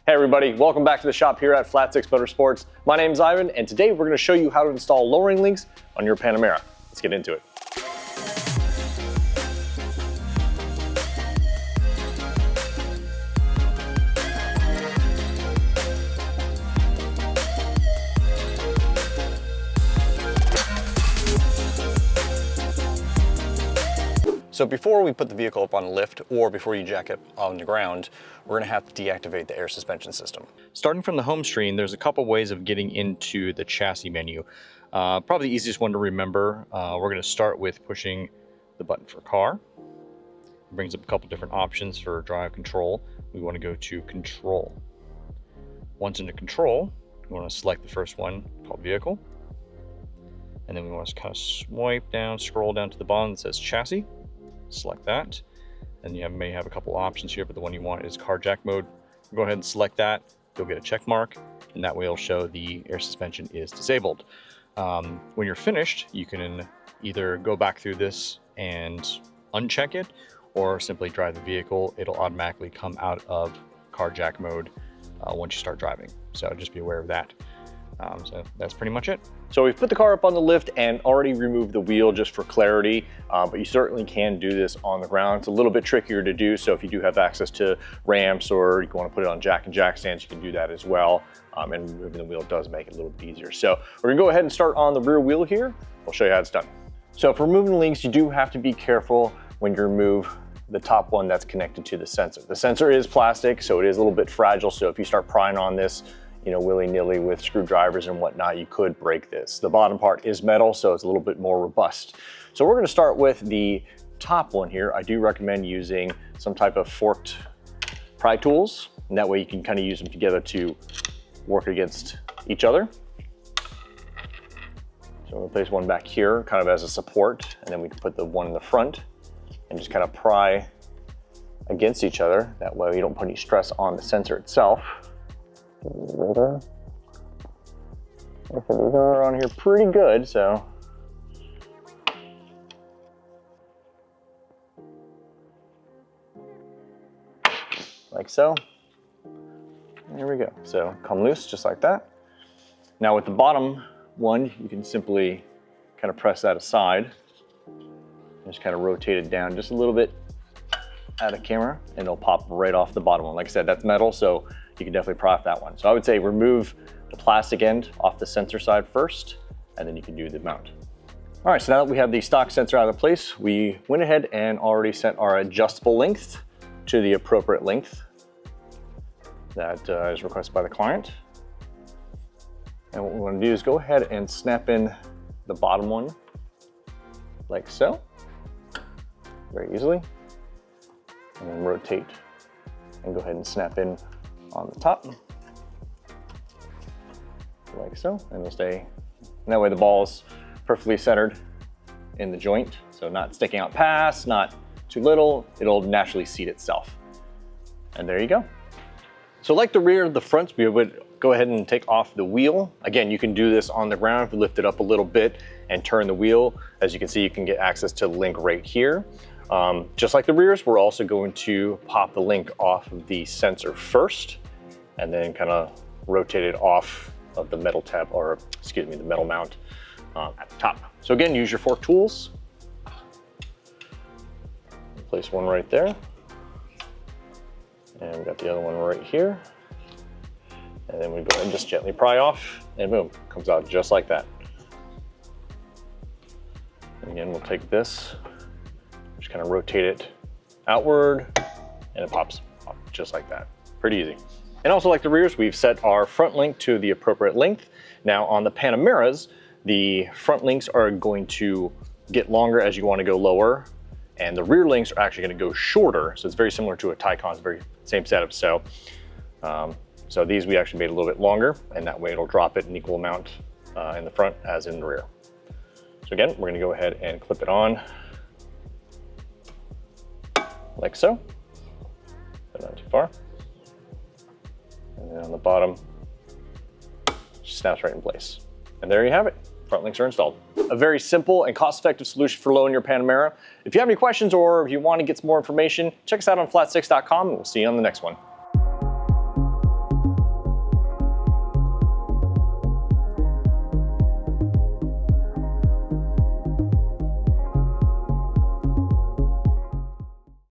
Hey everybody, welcome back to the shop here at Flat Six Motorsports. My name is Ivan, and today we're going to show you how to install lowering links on your Panamera. Let's get into it. So before we put the vehicle up on a lift or before you jack it on the ground, we're gonna have to deactivate the air suspension system. Starting from the home screen, there's a couple ways of getting into the chassis menu. Probably the easiest one to remember, we're gonna start with pushing the button for car. It brings up a couple different options for drive control. We wanna go to control. Once into control, we wanna select the first one called vehicle. And then we wanna kind of swipe down, scroll down to the bottom that says chassis. Select that, and you may have a couple options here, but the one you want is car jack mode. Go ahead and select that. You'll get a check mark, and that way it'll show the air suspension is disabled. When you're finished, you can either go back through this and uncheck it, or simply drive the vehicle. It'll automatically come out of car jack mode once you start driving. So just be aware of that. So that's pretty much it. So we've put the car up on the lift and already removed the wheel just for clarity, but you certainly can do this on the ground. It's a little bit trickier to do, so if you do have access to ramps or you want to put it on jack and jack stands, you can do that as well. And removing the wheel does make it a little bit easier. So we're gonna go ahead and start on the rear wheel here. We'll show you how it's done. So for removing links, you do have to be careful when you remove the top one that's connected to the sensor. The sensor is plastic, so it is a little bit fragile. So if you start prying on this, willy-nilly with screwdrivers and whatnot, you could break this. The bottom part is metal, so it's a little bit more robust. So we're gonna start with the top one here. I do recommend using some type of forked pry tools, and that way you can kind of use them together to work against each other. So I'm gonna place one back here, kind of as a support, and then we can put the one in the front and just kind of pry against each other. That way you don't put any stress on the sensor itself. These are on here pretty good, so. Like so. There we go. So come loose just like that. Now with the bottom one, you can simply kind of press that aside. Just kind of rotate it down just a little bit out of camera, and it'll pop right off the bottom one. Like I said, that's metal, so you can definitely pry off that one. So I would say remove the plastic end off the sensor side first, and then you can do the mount. All right, so now that we have the stock sensor out of place, we went ahead and already set our adjustable length to the appropriate length that is requested by the client. And what we want to do is go ahead and snap in the bottom one like so, very easily, and then rotate and go ahead and snap in on the top, like so, and it'll stay. And that way the ball is perfectly centered in the joint, so not sticking out past, not too little, it'll naturally seat itself. And there you go. So like the rear, the front, we would go ahead and take off the wheel. Again, you can do this on the ground if you lift it up a little bit and turn the wheel. As you can see, you can get access to the link right here. Just like the rears, we're also going to pop the link off of the sensor first, and then kind of rotate it off of the metal tab, or excuse me, the metal mount at the top. So again, use your fork tools. Place one right there. And we got the other one right here. And then we go ahead and just gently pry off, and boom, comes out just like that. And again, we'll take this, just kind of rotate it outward, and it pops up just like that. Pretty easy. And also like the rears, we've set our front link to the appropriate length. Now on the Panameras, the front links are going to get longer as you want to go lower, and the rear links are actually going to go shorter. So it's very similar to a Taycan, it's very same setup. So, so these we actually made a little bit longer, and that way it'll drop it an equal amount in the front as in the rear. So again, we're going to go ahead and clip it on like so, but not too far. And then on the bottom, just snaps right in place. And there you have it. Front links are installed. A very simple and cost-effective solution for lowering your Panamera. If you have any questions or if you want to get some more information, check us out on flat6.com, and we'll see you on the next one.